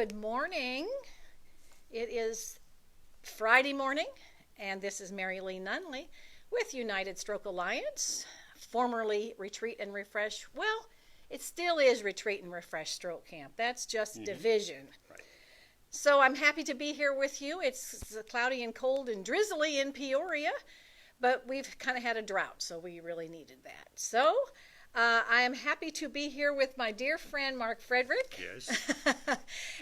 Good morning. It is Friday morning, and this is Marylee Insurance with United Stroke Alliance, formerly Retreat and Refresh. Well, it still is Retreat and Refresh Stroke Camp. That's just division. Right. So I'm happy to be here with you. It's cloudy and cold and drizzly in Peoria, but we've kind of had a drought, so we really needed that. So I am happy to be here with my dear friend, Mark Friedrich. Yes.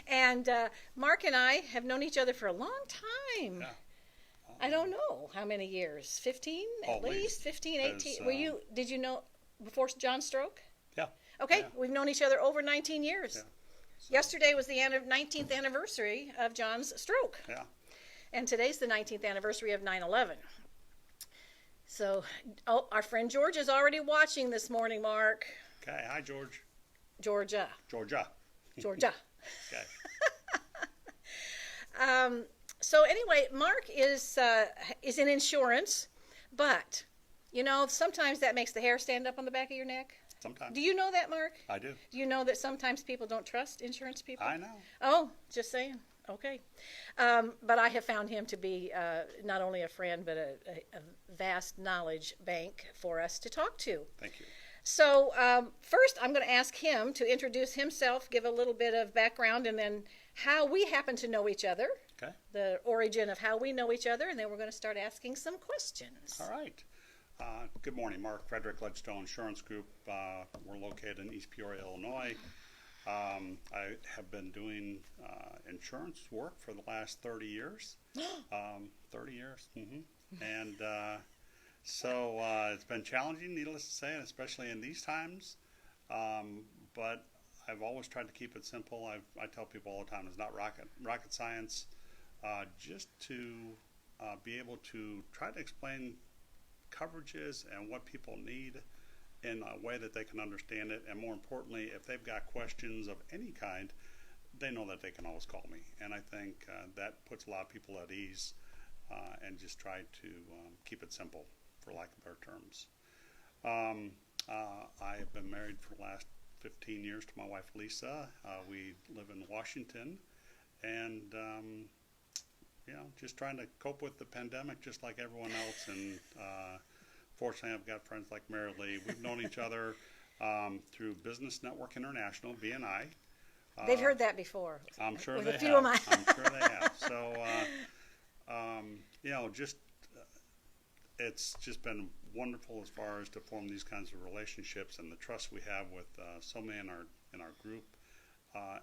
And Mark and I have known each other for a long time. Yeah. I don't know how many years, 15 at least, 15, 18. Did you know before John's stroke? Yeah. Okay, Yeah. We've known each other over 19 years. Yeah. So, Yesterday was the 19th anniversary of John's stroke. Yeah. And today's the 19th anniversary of 9/11. So, our friend George is already watching this morning, Mark. Okay. Hi, George. Georgia. Georgia. Okay. Okay. So anyway, Mark is in insurance, but you know sometimes that makes the hair stand up on the back of your neck. Sometimes. Do you know that, Mark? I do. Do you know that sometimes people don't trust insurance people? I know. Oh, just saying. Okay. But I have found him to be not only a friend, but a vast knowledge bank for us to talk to. Thank you. So first, I'm going to ask him to introduce himself, give a little bit of background, and then how we happen to know each other, Okay. the origin of how we know each other, and then we're going to start asking some questions. All right. Good morning, Mark. Friedrich, Ledgestone Insurance Group. We're located in East Peoria, Illinois. I have been doing insurance work for the last 30 years. 30 years. And so it's been challenging, needless to say, and especially in these times. But I've always tried to keep it simple. I tell people all the time, it's not rocket science. Just to be able to try to explain coverages and what people need in a way that they can understand it, and more importantly, if they've got questions of any kind, they know that they can always call me. And I think that puts a lot of people at ease, and just try to keep it simple, for lack of better terms. I have been married for the last 15 years to my wife Lisa. We live in Washington, and just trying to cope with the pandemic just like everyone else. And fortunately, I've got friends like Marylee. We've known each other through Business Network International, BNI. They've heard that before. I'm sure with they a few have. Of my I'm sure they have. So, it's just been wonderful as far as to form these kinds of relationships and the trust we have with so many in our group.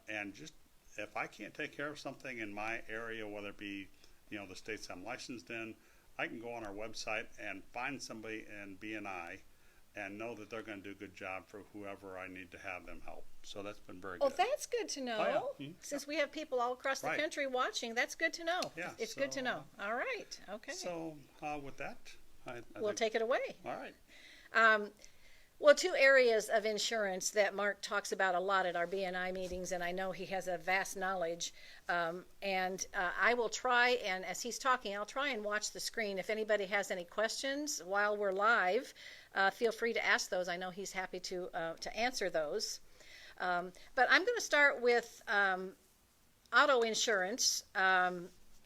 And just if I can't take care of something in my area, whether it be the states I'm licensed in, I can go on our website and find somebody in BNI and know that they're going to do a good job for whoever I need to have them help. So that's been very good. Oh, that's good to know. Yeah. Since we have people all across the country watching, that's good to know. Yeah, it's good to know. All right. Okay. So with that, we'll take it away. All right. Well, two areas of insurance that Mark talks about a lot at our BNI meetings, and I know he has a vast knowledge. I will try, and as he's talking, I'll try and watch the screen. If anybody has any questions while we're live, feel free to ask those. I know he's happy to answer those. But I'm going to start with auto insurance,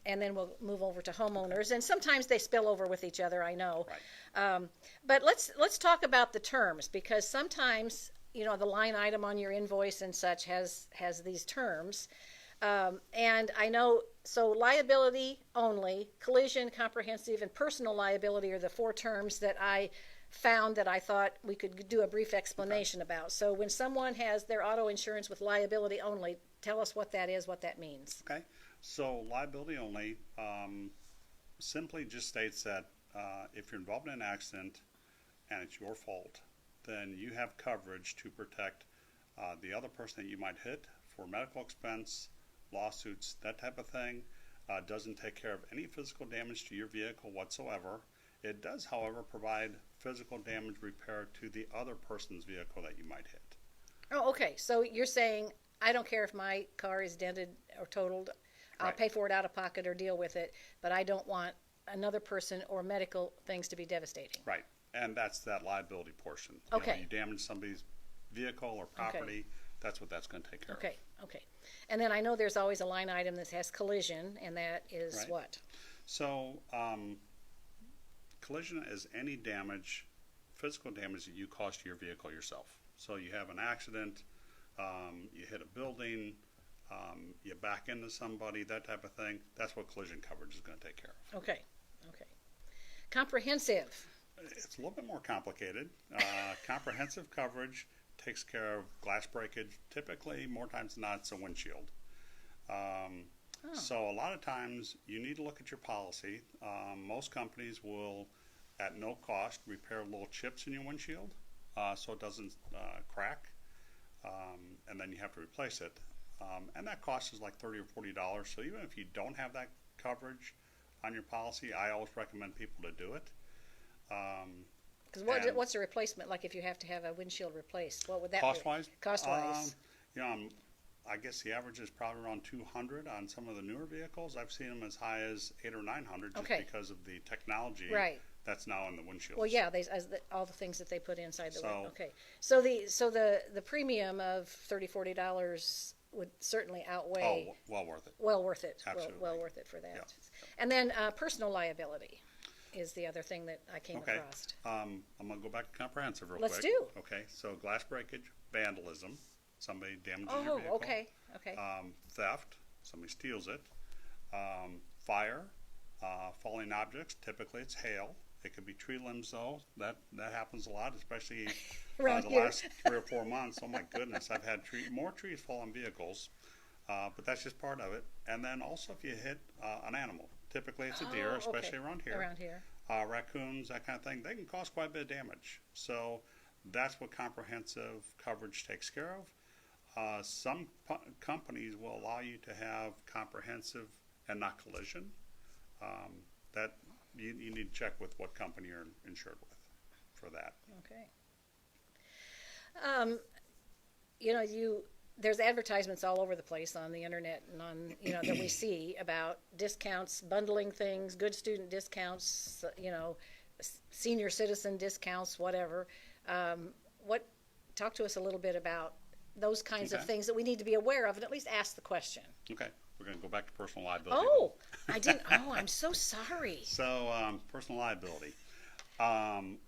and then we'll move over to homeowners. And sometimes they spill over with each other, I know. Right. But let's talk about the terms, because sometimes the line item on your invoice and such has these terms. And I know, so liability only, collision, comprehensive, and personal liability are the four terms that I found that I thought we could do a brief explanation about. So when someone has their auto insurance with liability only, tell us what that is, what that means. Okay. So liability only simply just states that if you're involved in an accident and it's your fault, then you have coverage to protect the other person that you might hit for medical expense, lawsuits, that type of thing. Doesn't take care of any physical damage to your vehicle whatsoever. It does, however, provide physical damage repair to the other person's vehicle that you might hit. Oh, okay. So you're saying I don't care if my car is dented or totaled. I'll Right. pay for it out of pocket or deal with it, but I don't want another person or medical things to be devastating. Right. And that's that liability portion. Okay. You damage somebody's vehicle or property, That's what that's going to take care Okay, okay. And then I know there's always a line item that has collision, and that is Right. what? So, collision is any damage, physical damage that you cause to your vehicle yourself. So you have an accident, you hit a building, you back into somebody, that type of thing. That's what collision coverage is going to take care of. Okay, okay. Comprehensive. It's a little bit more complicated. Comprehensive coverage takes care of glass breakage. Typically, more times than not, it's a windshield. So a lot of times you need to look at your policy. Most companies will, at no cost, repair little chips in your windshield so it doesn't crack, and then you have to replace it. And that cost is like $30 or $40. So even if you don't have that coverage on your policy, I always recommend people to do it. Because what's the replacement like if you have to have a windshield replaced? What would that Cost-wise? be? Cost-wise. I guess the average is probably around 200 on some of the newer vehicles. I've seen them as high as 800 or 900 just because of the technology that's now in the windshield. Well, yeah, all the things that they put inside the window. Okay, so the premium of $30-40 would certainly outweigh. Oh, well worth it. Well worth it. Absolutely. Well worth it for that. Yeah. And then personal liability is the other thing that I came across. I'm going to go back to comprehensive real Let's quick. do. Okay, so glass breakage, vandalism, somebody damages your vehicle. Oh, okay. Theft, somebody steals it. Fire, falling objects, typically it's hail. It could be tree limbs though. That happens a lot, especially the last 3 or 4 months. Oh my goodness, I've had more trees fall on vehicles, but that's just part of it. And then also if you hit an animal, typically it's a deer, especially around here. Raccoons, that kind of thing, they can cause quite a bit of damage. So that's what comprehensive coverage takes care of. Some companies will allow you to have comprehensive and not collision. That you need to check with what company you're insured with for that. Okay. There's advertisements all over the place on the internet and on that we see about discounts, bundling things, good student discounts, senior citizen discounts, whatever. Talk to us a little bit about those kinds of things that we need to be aware of and at least ask the question. Okay. We're going to go back to personal liability. Oh, I didn't. Oh, I'm so sorry. So, personal liability.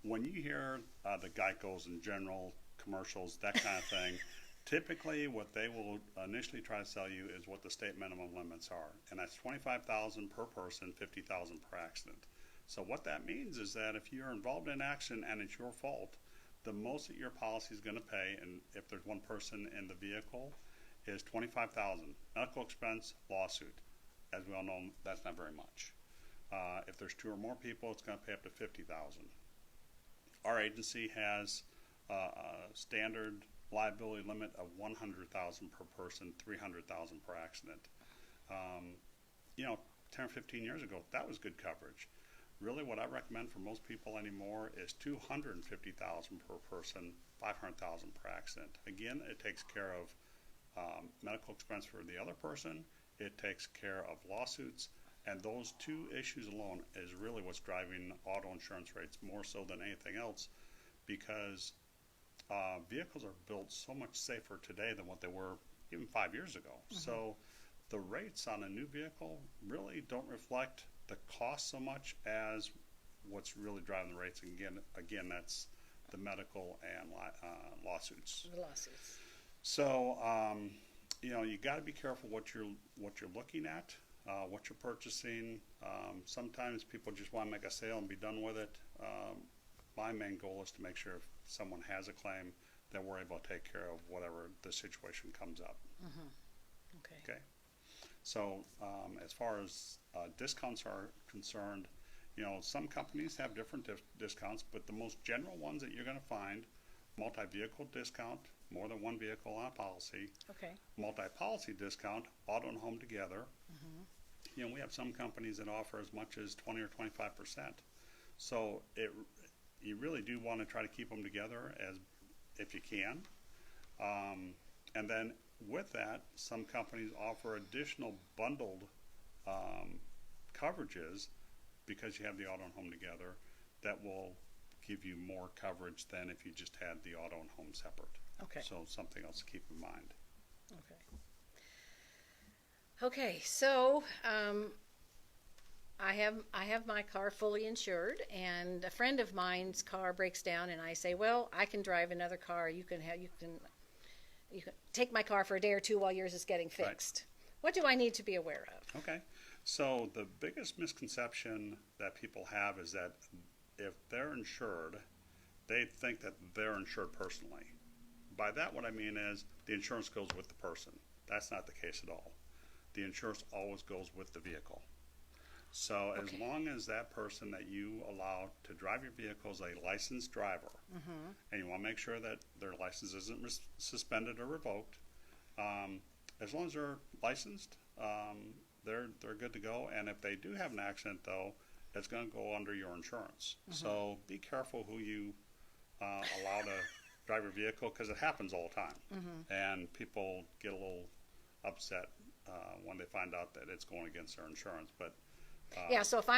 When you hear the Geicos in general, commercials, that kind of thing, typically what they will initially try to sell you is what the state minimum limits are. And that's $25,000 per person, $50,000 per accident. So what that means is that if you're involved in an accident and it's your fault, the most that your policy is going to pay, and if there's one person in the vehicle, is $25,000. Medical expense, lawsuit. As we all know, that's not very much. If there's 2 or more people, it's going to pay up to $50,000. Our agency has a standard liability limit of $100,000 per person, $300,000 per accident. 10 or 15 years ago, that was good coverage. Really, what I recommend for most people anymore is $250,000 per person, $500,000 per accident. Again, it takes care of medical expense for the other person, it takes care of lawsuits, and those 2 issues alone is really what's driving auto insurance rates more so than anything else, because vehicles are built so much safer today than what they were even 5 years ago. So the rates on a new vehicle really don't reflect the cost so much as what's really driving the rates. And again, that's the medical and lawsuits. The lawsuits. So, you got to be careful what you're looking at, what you're purchasing. Sometimes people just want to make a sale and be done with it. My main goal is to make sure if someone has a claim, that we're able to take care of whatever the situation comes up. Okay. So, as far as discounts are concerned, some companies have different discounts, but the most general ones that you're going to find: multi-vehicle discount, more than one vehicle on a policy. Okay. Multi-policy discount, auto and home together. We have some companies that offer as much as 20 or 25%. So you really do want to try to keep them together as if you can. And then with that, some companies offer additional bundled coverages because you have the auto and home together that will give you more coverage than if you just had the auto and home separate. Okay. So something else to keep in mind. Okay. Okay, so I have my car fully insured, and a friend of mine's car breaks down, and I say, well, I can drive another car. You can take my car for a day or two while yours is getting fixed. Right. What do I need to be aware of? Okay. So the biggest misconception that people have is that if they're insured, they think that they're insured personally. By that, what I mean is the insurance goes with the person. That's not the case at all. The insurance always goes with the vehicle. So as long as that person that you allow to drive your vehicle is a licensed driver, and you want to make sure that their license isn't suspended or revoked, as long as they're licensed, they're good to go. And if they do have an accident, though, it's going to go under your insurance. So be careful who you allow to drive your vehicle, because it happens all the time, and people get a little upset when they find out that it's going against their insurance. But yeah, so if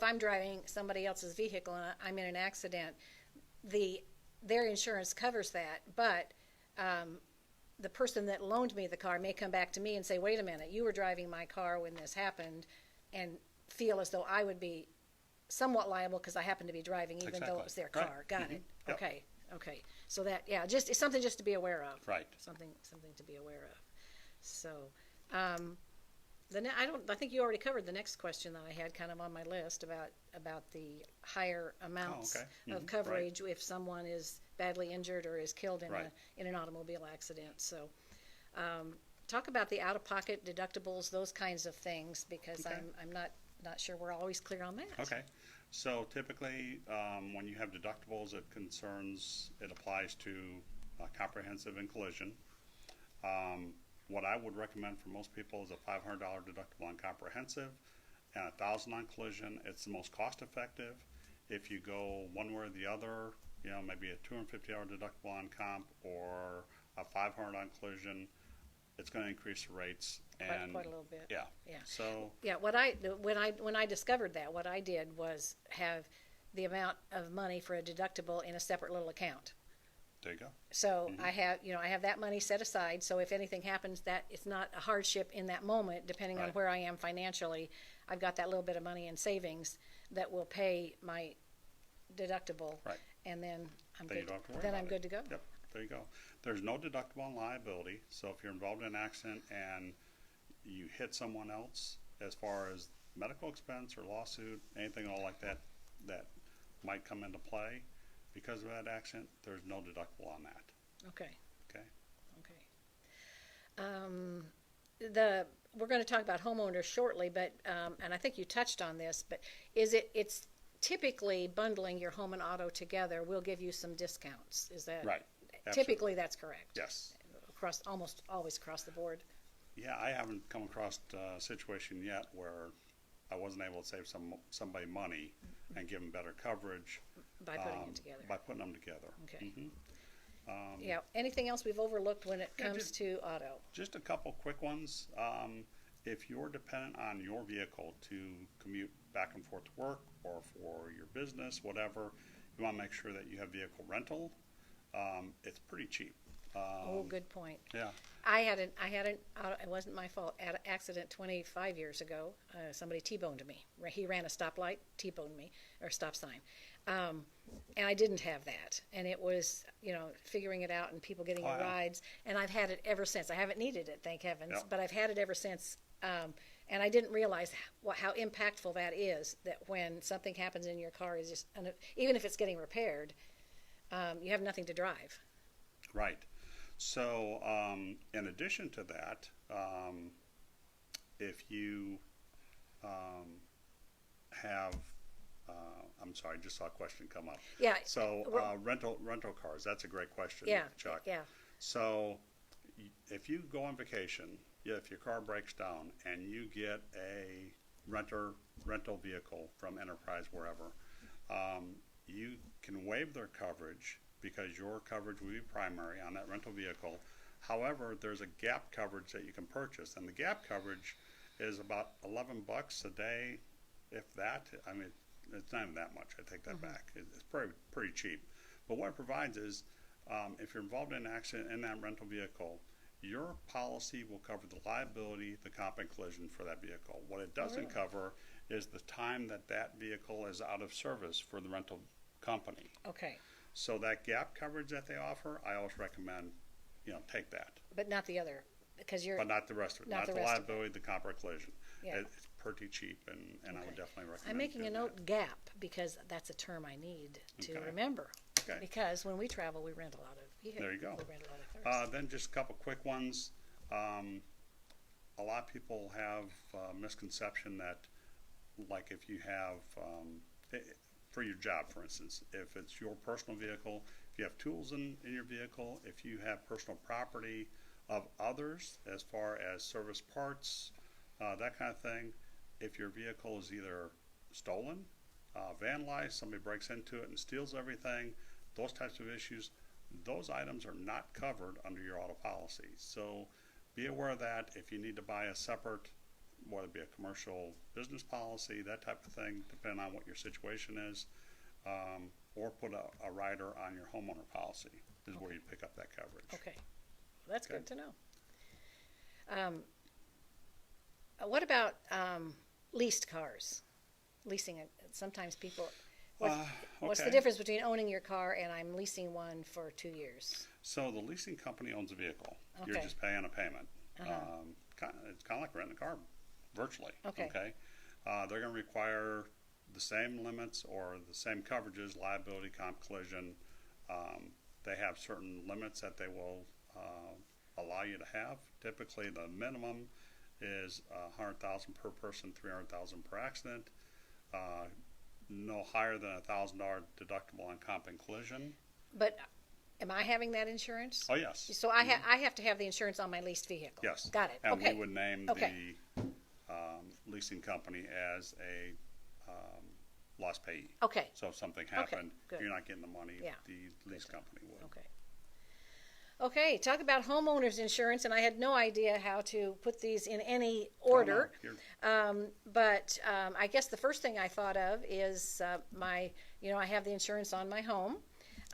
I'm driving somebody else's vehicle and I'm in an accident, their insurance covers that, but the person that loaned me the car may come back to me and say, wait a minute, you were driving my car when this happened, and feel as though I would be somewhat liable because I happen to be driving, even though it was their car. Right. Got it. Yep. Okay. So that, yeah, just it's something just to be aware of. Right. Something to be aware of. So, I think you already covered the next question that I had kind of on my list about the higher amounts of coverage if someone is badly injured or is killed in an automobile accident. So, talk about the out-of-pocket deductibles, those kinds of things, because I'm not sure we're always clear on that. Okay. So typically, when you have deductibles, it applies to comprehensive and collision. What I would recommend for most people is a $500 deductible on comprehensive and $1,000 on collision. It's the most cost effective. If you go one way or the other, maybe a $250 deductible on comp or a $500 on collision, it's going to increase the rates Quite a little bit. Yeah. So yeah, when I discovered that, what I did was have the amount of money for a deductible in a separate little account. there you go. So I have that money set aside. So if anything happens, that it's not a hardship in that moment, depending on where I am financially. I've got that little bit of money in savings that will pay my deductible, and then I'm good. You don't have to worry Then about I'm it. good to go. Yep, there you go. There's no deductible on liability. So if you're involved in an accident and you hit someone else, as far as medical expense or lawsuit, anything at all like that that might come into play because of that accident, there's no deductible on that. Okay. Okay. We're going to talk about homeowners shortly, but and I think you touched on this, but it's typically bundling your home and auto together will give you some discounts. Is that right? Typically, that's correct. Yes. Almost always across the board. Yeah, I haven't come across a situation yet where I wasn't able to save somebody money and give them better coverage By putting it together. By putting them together. Okay. Yeah. Anything else we've overlooked when it comes to auto? Just a couple quick ones. If you're dependent on your vehicle to commute back and forth to work or for your business, whatever, you want to make sure that you have vehicle rental. It's pretty cheap. Good point. Yeah. I had an it wasn't my fault, accident 25 years ago. Somebody T-boned me. He ran a stoplight, T-boned me, or stop sign. And I didn't have that. And it was, figuring it out and people getting rides. And I've had it ever since. I haven't needed it, thank heavens, but I've had it ever since. And I didn't realize how impactful that is, that when something happens in your car, is just, even if it's getting repaired, you have nothing to drive. Right. So, in addition to that, if you have, I'm sorry, I just saw a question come up. Yeah. So, rental cars. That's a great question, Chuck. Yeah. So, if you go on vacation, if your car breaks down and you get a rental vehicle from Enterprise, wherever, you can waive their coverage because your coverage will be primary on that rental vehicle. However, there's a gap coverage that you can purchase, and the gap coverage is about $11 a day, if that. I mean, it's not even that much. I take that back. It's pretty cheap. But what it provides is, if you're involved in an accident in that rental vehicle, your policy will cover the liability, the comp and collision for that vehicle. What it doesn't cover is the time that that vehicle is out of service for the rental company. Okay. So that gap coverage that they offer, I always recommend, take that. But not the other, because you're. But not the rest of it. Not the liability, the comp or collision. Yeah. It's pretty cheap, and I would definitely recommend. I'm making a note that. gap because that's a term I need to remember. Okay. Because when we travel, we rent a lot of vehicles. There you go. We rent a lot of cars. Then just a couple quick ones. A lot of people have misconception that, like, if you have, for your job, for instance, if it's your personal vehicle, if you have tools in your vehicle, if you have personal property of others as far as service parts, that kind of thing, if your vehicle is either stolen, vandalized, somebody breaks into it and steals everything, those types of issues, those items are not covered under your auto policy. So be aware of that. If you need to buy a separate, whether it be a commercial business policy, that type of thing, depending on what your situation is, or put a rider on your homeowner policy is where you pick up that coverage. Okay. Well, that's good to know. What about leased cars? Leasing it. Sometimes people. What's the difference between owning your car and I'm leasing one for 2 years? So the leasing company owns the vehicle. Okay. You're just paying a payment. It's kind of like renting a car, virtually. Okay. They're going to require the same limits or the same coverages, liability, comp, collision. They have certain limits that they will allow you to have. Typically, the minimum is $100,000 per person, $300,000 per accident. No higher than $1,000 deductible on comp and collision. But am I having that insurance? Oh, yes. So I have to have the insurance on my leased vehicle. Yes. Got it. And okay. we would name the leasing company as a lost payee. Okay. So if something happened, good. you're not getting the money. Yeah. The lease company would. Okay. Okay, talk about homeowners insurance, and I had no idea how to put these in any order. But I guess the first thing I thought of is I have the insurance on my home,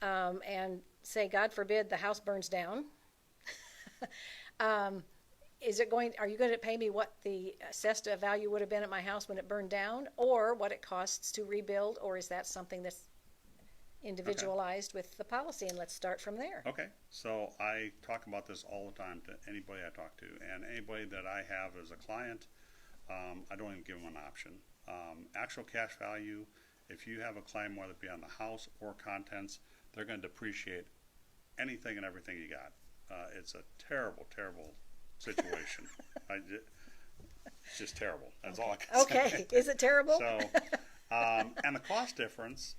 and say, God forbid, the house burns down. Are you going to pay me what the assessed value would have been at my house when it burned down, or what it costs to rebuild, or is that something that's individualized with the policy? And let's start from there. Okay, so I talk about this all the time to anybody I talk to, and anybody that I have as a client, I don't even give them an option. Actual cash value, if you have a claim, whether it be on the house or contents, they're going to depreciate anything and everything you got. It's a terrible, terrible situation. It's just terrible. That's all I can say. Okay, is it terrible? So, and the cost difference,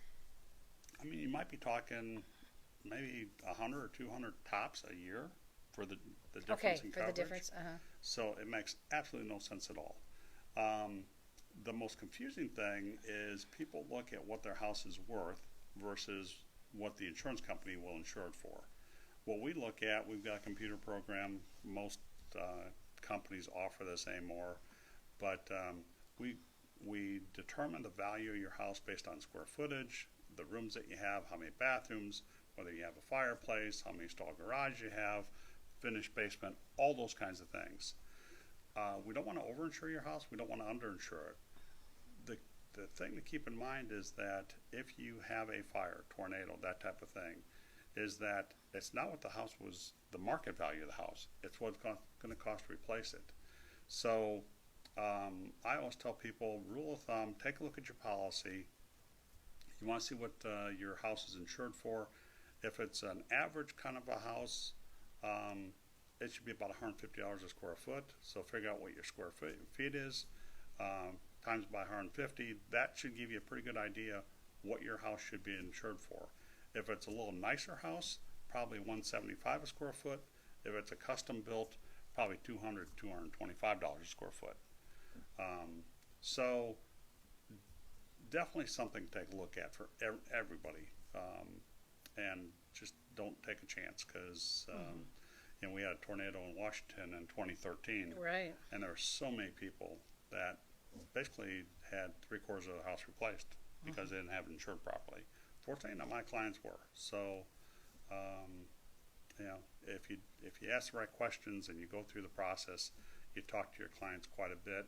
I mean, you might be talking maybe 100 or 200 tops a year for the difference in coverage. The difference. So it makes absolutely no sense at all. The most confusing thing is people look at what their house is worth versus what the insurance company will insure it for. What we look at, we've got a computer program. Most companies offer this anymore, but we determine the value of your house based on square footage, the rooms that you have, how many bathrooms, whether you have a fireplace, how many stall garage you have, finished basement, all those kinds of things. We don't want to overinsure your house. We don't want to underinsure it. The thing to keep in mind is that if you have a fire, tornado, that type of thing, is that it's not what the house was, the market value of the house. It's what it's going to cost to replace it. So I always tell people, rule of thumb, take a look at your policy. You want to see what your house is insured for. If it's an average kind of a house, it should be about $150 a square foot. So figure out what your square feet is, times by 150. That should give you a pretty good idea what your house should be insured for. If it's a little nicer house, probably $175 a square foot. If it's a custom built, probably $200, $225 a square foot. So definitely something to take a look at for everybody, and just don't take a chance because we had a tornado in Washington in 2013, right? And there were so many people that basically had 3/4 of the house replaced because they didn't have it insured properly. Fortunately, none of my clients were. So, you know, if you ask the right questions and you go through the process, you talk to your clients quite a bit,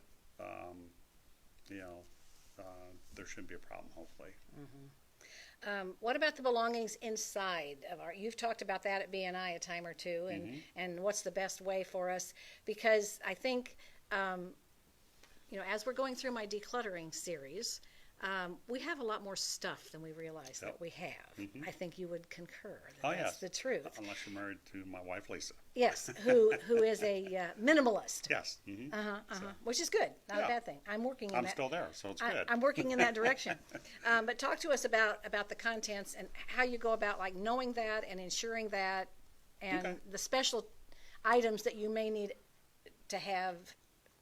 you know, there shouldn't be a problem, hopefully. What about the belongings inside of our, you've talked about that at BNI a time or two, and what's the best way for us? Because I think, you know, as we're going through my decluttering series, we have a lot more stuff than we realize that we have. I think you would concur that that's the truth. Unless you're married to my wife, Lisa. Yes, who is a minimalist. Yes. So. Which is good, not a bad thing. I'm working in that. I'm still there, so it's good. I'm working in that direction. But talk to us about the contents and how you go about like knowing that and ensuring that, and the special items that you may need to have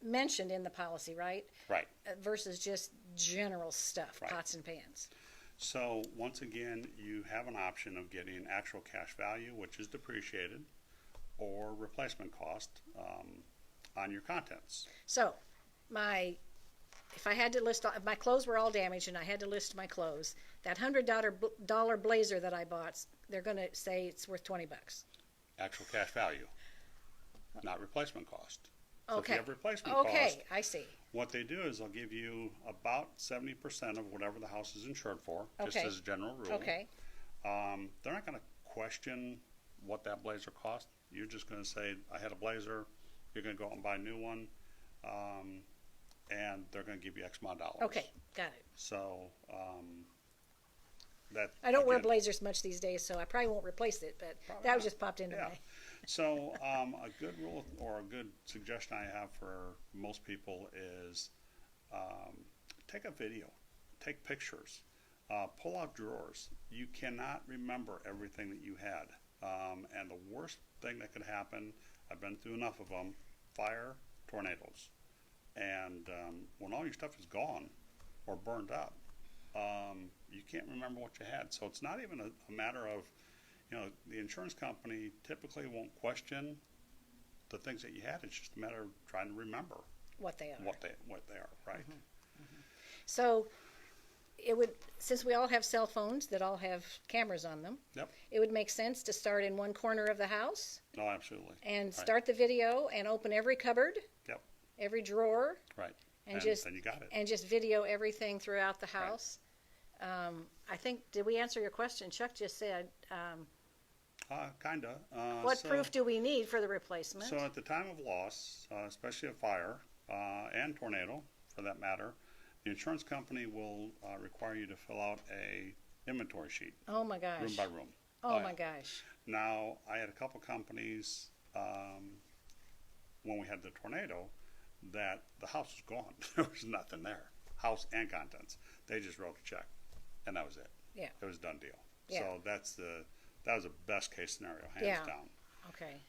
mentioned in the policy, right? Right. Versus just general stuff, pots and pans. So once again, you have an option of getting actual cash value, which is depreciated, or replacement cost on your contents. So if I had to list, if my clothes were all damaged and I had to list my clothes, that $100 blazer that I bought, they're going to say it's worth $20. Actual cash value, not replacement cost. So if Okay. you have replacement cost, Okay, I see. what they do is they'll give you about 70% of whatever the house is insured for, just Okay. as a general rule. Okay. They're not going to question what that blazer cost. You're just going to say, I had a blazer, you're going to go out and buy a new one, and they're going to give you X amount of dollars. Okay, got it. So that I don't wear again, blazers much these days, so I probably won't replace it, but that not. just popped into Yeah. me. So a good rule or a good suggestion I have for most people is take a video, take pictures, pull out drawers. You cannot remember everything that you had. And the worst thing that could happen, I've been through enough of them, fire, tornadoes. And when all your stuff is gone or burned up, you can't remember what you had. So it's not even a matter of, you know, the insurance company typically won't question the things that you had. It's just a matter of trying to remember What they are. what they are, right? So it would, since we all have cell phones that all have cameras on them, Yep. it would make sense to start in one corner of the house No, absolutely. and Right. start the video and open every cupboard, Yep. every drawer, Right. and just then you got it. and just video everything throughout the house. I think, did we answer your question? Chuck just said, Kinda. what So- proof do we need for the replacement? So at the time of loss, especially a fire and tornado, for that matter, the insurance company will require you to fill out a inventory sheet, Oh my gosh. room by room. Oh yeah. my gosh. Now, I had a couple companies when we had the tornado that the house was gone. There was nothing there, house and contents. They just wrote a check, and that was it. Yeah. It was a done deal. Yeah. So that was a best case scenario, hands Yeah. down. Okay.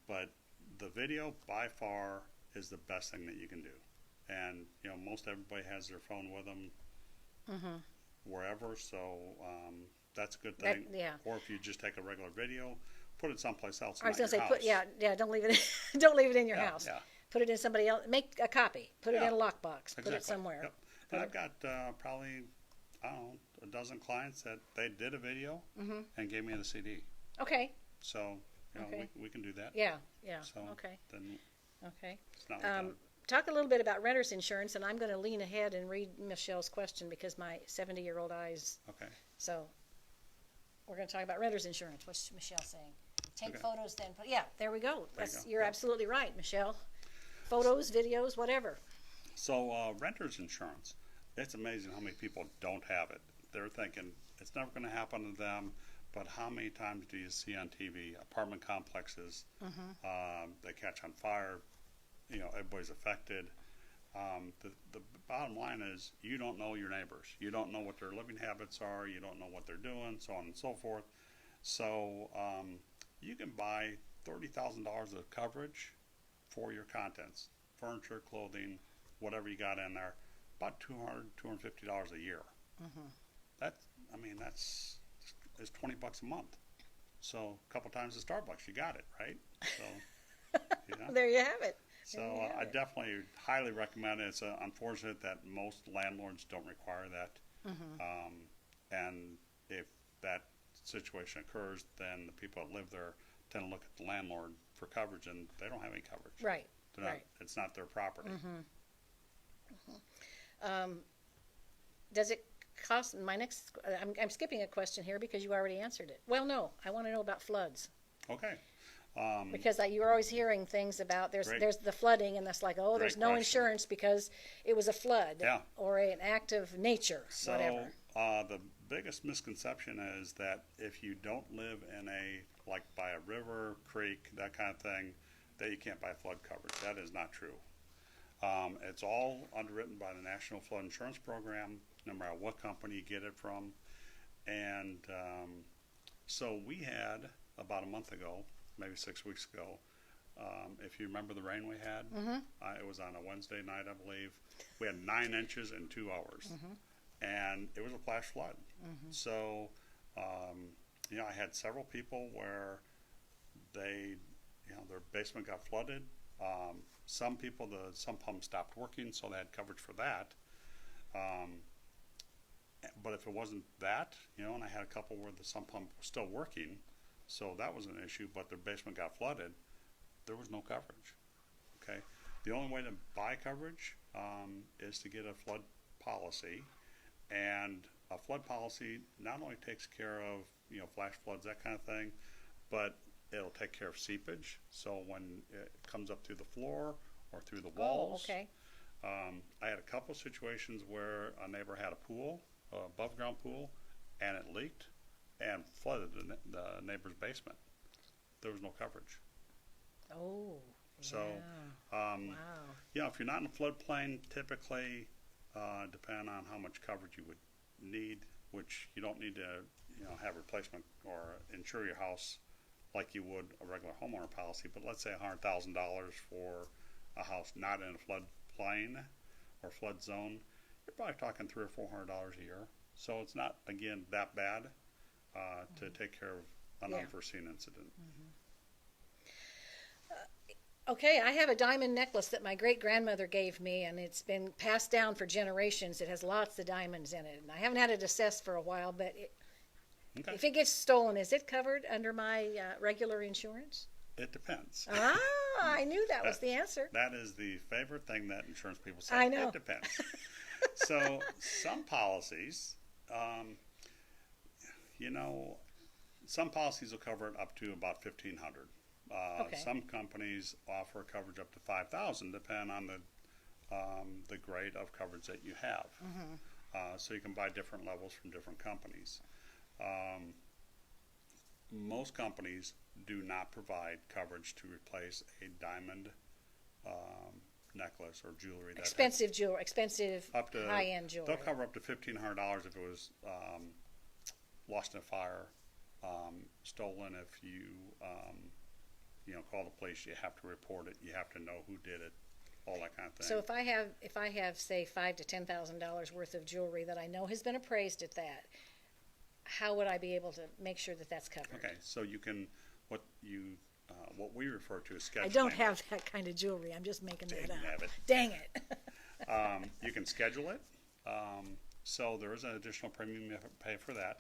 But the video by far is the best thing that you can do. And, you know, most everybody has their phone with them wherever, so that's a good thing. yeah. Or if you just take a regular video, put it someplace else. I was not going to your say, house. don't leave it, don't leave it in your Yeah, house. yeah. Put it in somebody else. Make a copy. Put it Yeah. in a lockbox. Put Exactly. it somewhere. Yep. And I've got probably, I don't know, a dozen clients that they did a video and gave me the CD. Okay. So, you know, Okay. we can do that. Yeah. So Okay. then Okay. it's not like Talk a little bit about renter's insurance, and I'm going to lean ahead and read Michelle's question because my 70-year-old eyes. okay. So we're going to talk about renter's insurance. What's Michelle saying? Take Okay. photos, then put. Yeah, there we go. There you go. You're Yeah. absolutely right, Michelle. Photos, videos, whatever. So renter's insurance, it's amazing how many people don't have it. They're thinking it's never going to happen to them, but how many times do you see on TV apartment complexes, they catch on fire, you know, everybody's affected. The bottom line is you don't know your neighbors. You don't know what their living habits are. You don't know what they're doing, so on and so forth. So you can buy $30,000 of coverage for your contents, furniture, clothing, whatever you got in there, about $200, $250 a year. That's is $20 a month. So a couple times at Starbucks, you got it, right? So, you know. There you have it. So There you have I it. definitely highly recommend it. It's unfortunate that most landlords don't require that. And if that situation occurs, then the people that live there tend to look at the landlord for coverage, and they don't have any coverage. Right. They're not, Right. it's not their property. Does it cost, my next, I'm skipping a question here because you already answered it. Well, no, I want to know about floods. Okay. Because you're always hearing things about there's Great. there's the flooding, and that's like, oh, there's Great no question. insurance because it was a flood Yeah. or an act of nature, So whatever. the biggest misconception is that if you don't live in a, like by a river, creek, that kind of thing, that you can't buy flood coverage. That is not true. It's all underwritten by the National Flood Insurance Program, no matter what company you get it from. And so we had, about a month ago, maybe 6 weeks ago, if you remember the rain we had, it was on a Wednesday night, I believe. We had 9 inches in 2 hours. And it was a flash flood. So, I had several people where they, their basement got flooded. Some people, the sump pump stopped working, so they had coverage for that. But if it wasn't that, and I had a couple where the sump pump was still working, so that was an issue, but their basement got flooded, there was no coverage. Okay, the only way to buy coverage is to get a flood policy, and a flood policy not only takes care of flash floods, that kind of thing, but it'll take care of seepage. So when it comes up through the floor or through the walls. Oh, okay. I had a couple situations where a neighbor had a pool, above ground pool, and it leaked and flooded the neighbor's basement. There was no coverage. Oh. So, wow. if you're not in a floodplain, typically, depending on how much coverage you would need, which you don't need to, have replacement or insure your house like you would a regular homeowner policy, but let's say $100,000 for a house not in a floodplain or flood zone, you're probably talking $300 or $400 a year. So it's not, again, that bad to take care of an unforeseen incident. Okay, I have a diamond necklace that my great-grandmother gave me, and it's been passed down for generations. It has lots of diamonds in it, and I haven't had it assessed for a while, but Okay. if it gets stolen, is it covered under my regular insurance? It depends. I knew that was the answer. That is the favorite thing that insurance people say. I know. It depends. So some policies, some policies will cover it up to about $1,500. Okay. Some companies offer coverage up to $5,000, depending on the grade of coverage that you have. So you can buy different levels from different companies. Most companies do not provide coverage to replace a diamond necklace or jewelry. That Expensive jewelry, expensive up to high-end jewelry. They'll cover up to $1,500 if it was lost in a fire, stolen. If you call the police, you have to report it. You have to know who did it, all that kind of thing. So if I have say $5,000 to $10,000 worth of jewelry that I know has been appraised at that, how would I be able to make sure that that's covered? Okay, so you can what we refer to as scheduling. I don't have that kind of jewelry. I'm just making that up. Have it. Dang it. You can schedule it. So there is an additional premium you have to pay for that.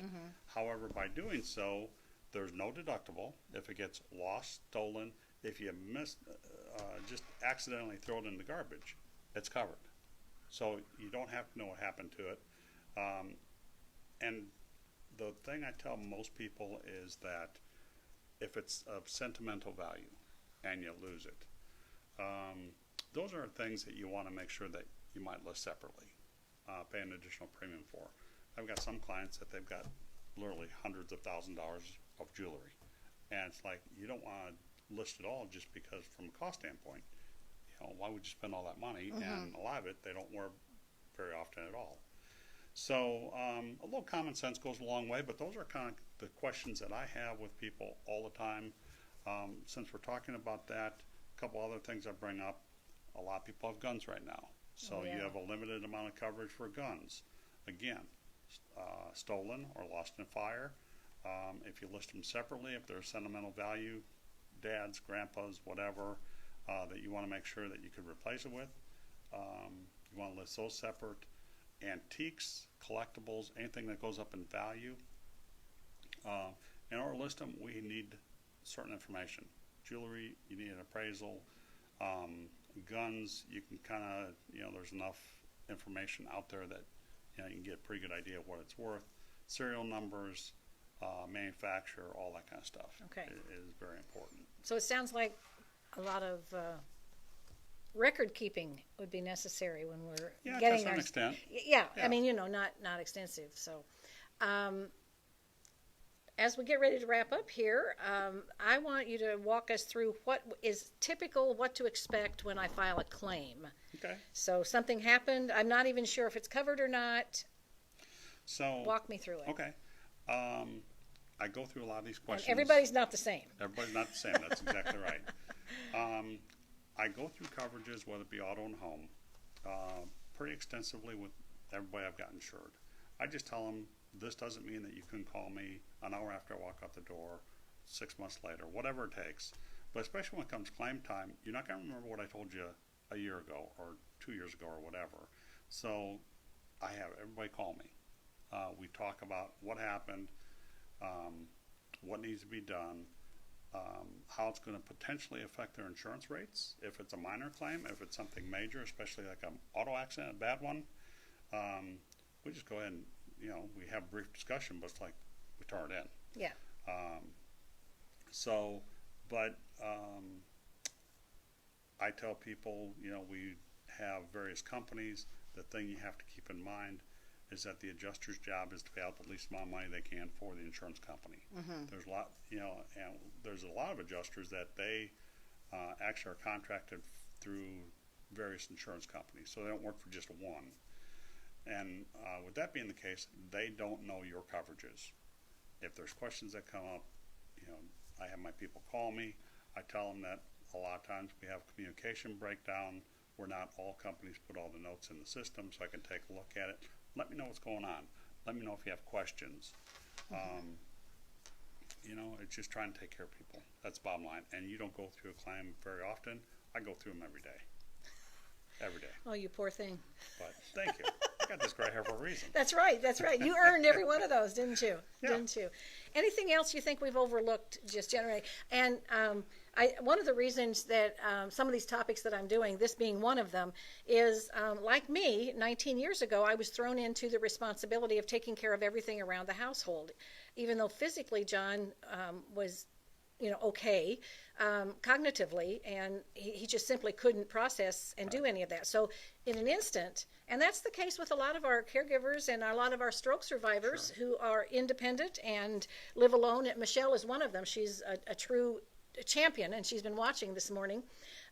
However, by doing so, there's no deductible if it gets lost, stolen. If you just accidentally throw it in the garbage, it's covered. So you don't have to know what happened to it. And the thing I tell most people is that if it's of sentimental value and you lose it, those are things that you want to make sure that you might list separately, pay an additional premium for. I've got some clients that they've got literally hundreds of $1,000s of jewelry, and it's like you don't want to list it all just because from a cost standpoint, why would you spend all that money? And a lot of it they don't wear very often at all. So a little common sense goes a long way, but those are kind of the questions that I have with people all the time. Since we're talking about that, a couple other things I bring up. A lot of people have guns right now. So you have a limited amount of coverage for guns. Again, stolen or lost in a fire. If you list them separately, if there's sentimental value, dads, grandpas, whatever, that you want to make sure that you could replace it with, you want to list those separate. antiques, collectibles, anything that goes up in value. In order to list them, we need certain information. Jewelry, you need an appraisal. Guns, you can kind of, there's enough information out there that you can get a pretty good idea of what it's worth. Serial numbers, manufacturer, all that kind of stuff. Okay. Is very important. So it sounds like a lot of record keeping would be necessary when we're getting to some extent. Yeah, I mean, not extensive. So, as we get ready to wrap up here, I want you to walk us through what is typical, what to expect when I file a claim. Okay. So something happened. I'm not even sure if it's covered or not. So walk me through it. Okay. I go through a lot of these questions. And everybody's not the same. Everybody's not the same. That's exactly right. I go through coverages, whether it be auto and home, pretty extensively with everybody I've got insured. I just tell them, this doesn't mean that you can call me an hour after I walk out the door, 6 months later, whatever it takes. But especially when it comes claim time, you're not going to remember what I told you a year ago or 2 years ago or whatever. So I have everybody call me. We talk about what happened, what needs to be done, how it's going to potentially affect their insurance rates, if it's a minor claim, if it's something major, especially like an auto accident, a bad one. We just go ahead and, we have a brief discussion, but it's like we turn it in. Yeah. I tell people, we have various companies. The thing you have to keep in mind is that the adjuster's job is to pay out the least amount of money they can for the insurance company. Mm-hmm. There's a lot, and there's a lot of adjusters that they actually are contracted through various insurance companies, so they don't work for just one. And with that being the case, they don't know your coverages. If there's questions that come up, I have my people call me. I tell them that a lot of times we have communication breakdown where not all companies put all the notes in the system, so I can take a look at it. Let me know what's going on. Let me know if you have questions. Mm-hmm. It's just trying to take care of people. That's the bottom line. And you don't go through a claim very often. I go through them every day. Every day. Oh, you poor thing. But thank you. I got this gray hair for a reason. That's right. You earned every one of those, didn't you? Yeah. Didn't you? Anything else you think we've overlooked just generally? And one of the reasons that some of these topics that I'm doing, this being one of them, is like me, 19 years ago, I was thrown into the responsibility of taking care of everything around the household. Even though physically John was okay cognitively, and he just simply couldn't process and do any of that. So in an instant, and that's the case with a lot of our caregivers and a lot of our stroke survivors who are independent and live alone. Michelle is one of them. She's a true champion, and she's been watching this morning.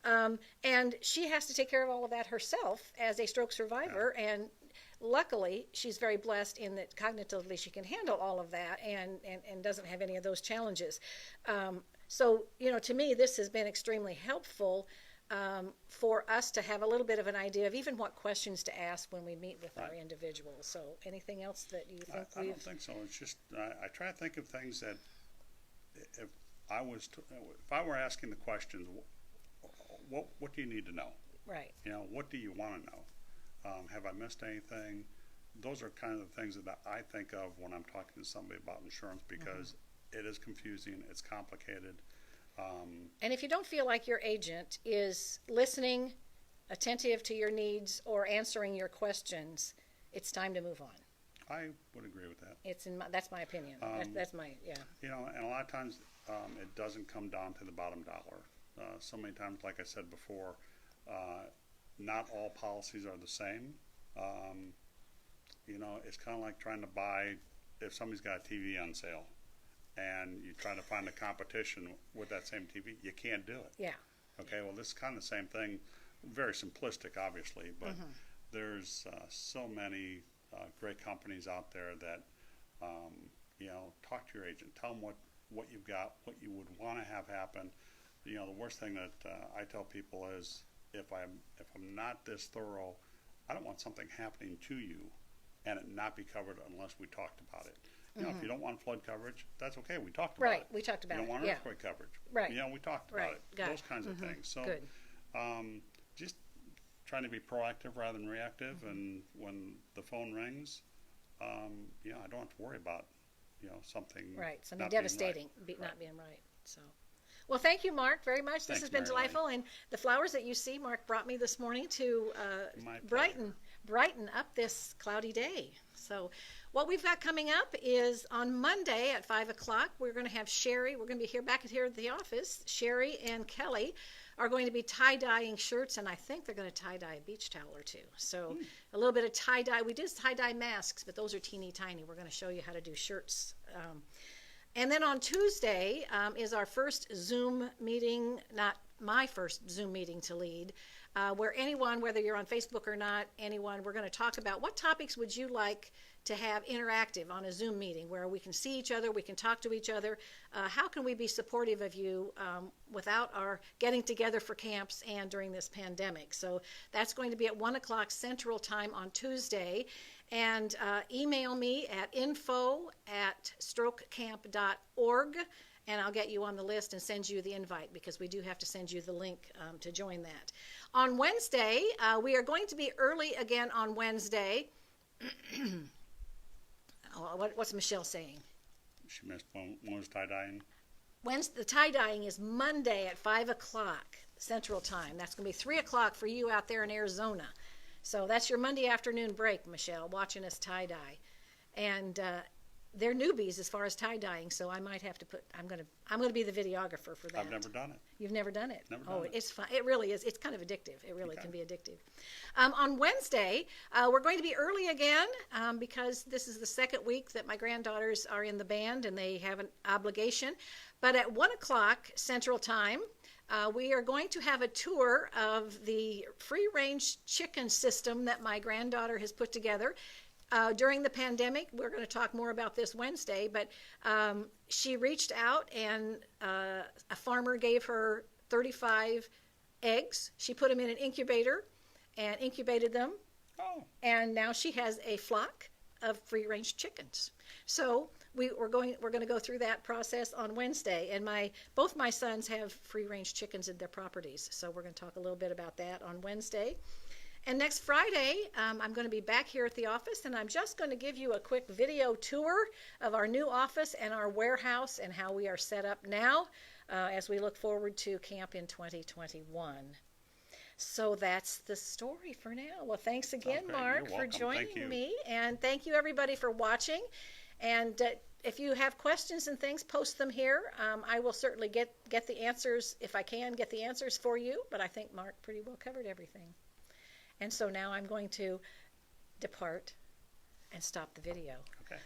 And she has to take care of all of that herself as a stroke survivor, and luckily, she's very blessed in that cognitively she can handle all of that and doesn't have any of those challenges. So, to me, this has been extremely helpful for us to have a little bit of an idea of even what questions to ask when we meet with our individuals. So anything else that you think I don't think so. It's just, I try to think of things that if I were asking the questions, what do you need to know? Right. What do you want to know? Have I missed anything? Those are kind of the things that I think of when I'm talking to somebody about insurance, because it is confusing, it's complicated. And if you don't feel like your agent is listening, attentive to your needs, or answering your questions, it's time to move on. I would agree with that. That's my opinion. That's my, yeah. And a lot of times it doesn't come down to the bottom dollar. So many times, like I said before, not all policies are the same. It's kind of like trying to buy, if somebody's got a TV on sale and you try to find a competition with that same TV, you can't do it. Yeah. Okay, well, this is kind of the same thing, very simplistic, obviously, but there's so many great companies out there that, talk to your agent, tell them what you've got, what you would want to have happen. The worst thing that I tell people is, if I'm not this thorough, I don't want something happening to you and it not be covered unless we talked about it. If you don't want flood coverage, that's okay. We talked about it. Right, we talked about it. You don't want earthquake coverage. Right. We talked about it. Those kinds of things. So Good. just trying to be proactive rather than reactive. And when the phone rings, you know, I don't have to worry about, you know, something Something not being right. devastating, not being right. So, well, thank you, Mark, very much. This Thanks, has been Marylee. delightful, and the flowers that you see, Mark brought me this morning to My brighten up this cloudy day. So, what we've got coming up is on Monday at 5 o'clock, we're going to have Sherry. We're going to be back here at the office. Sherry and Kelly are going to be tie-dyeing shirts, and I think they're going to tie-dye a beach towel or two. So a little bit of tie-dye. We did tie-dye masks, but those are teeny tiny. We're going to show you how to do shirts. And then on Tuesday is our first Zoom meeting, not my first Zoom meeting to lead, where anyone, whether you're on Facebook or not, anyone, we're going to talk about what topics would you like to have interactive on a Zoom meeting where we can see each other, we can talk to each other. How can we be supportive of you without our getting together for camps and during this pandemic? So that's going to be at 1 o'clock Central Time on Tuesday. And email me at info@strokecamp.org, and I'll get you on the list and send you the invite, because we do have to send you the link to join that. On Wednesday, we are going to be early again on Wednesday. What's Michelle saying? She missed one was tie-dyeing. The tie-dyeing is Monday at 5 o'clock Central Time. That's going to be 3 o'clock for you out there in Arizona. So that's your Monday afternoon break, Michelle, watching us tie-dye. And they're newbies as far as tie-dyeing, so I might have to I'm going to be the videographer for that. I've never done it. You've never done it? Never done it. It's fun. It really is. It's kind of addictive. It really can be addictive. On Wednesday, we're going to be early again because this is the second week that my granddaughters are in the band and they have an obligation. But at 1 o'clock Central Time, we are going to have a tour of the free-range chicken system that my granddaughter has put together. During the pandemic, we're going to talk more about this Wednesday, but she reached out and a farmer gave her 35 eggs. She put them in an incubator and incubated them. Oh. And now she has a flock of free-range chickens. So we're going to go through that process on Wednesday. And both my sons have free-range chickens in their properties. So we're going to talk a little bit about that on Wednesday. And next Friday, I'm going to be back here at the office, and I'm just going to give you a quick video tour of our new office and our warehouse and how we are set up now as we look forward to camp in 2021. So that's the story for now. Well, thanks again, Mark, for joining me. And thank you, everybody, for watching. And if you have questions and things, post them here. I will certainly get the answers, if I can, get the answers for you. But I think Mark pretty well covered everything. And so now I'm going to depart and stop the video. Okay.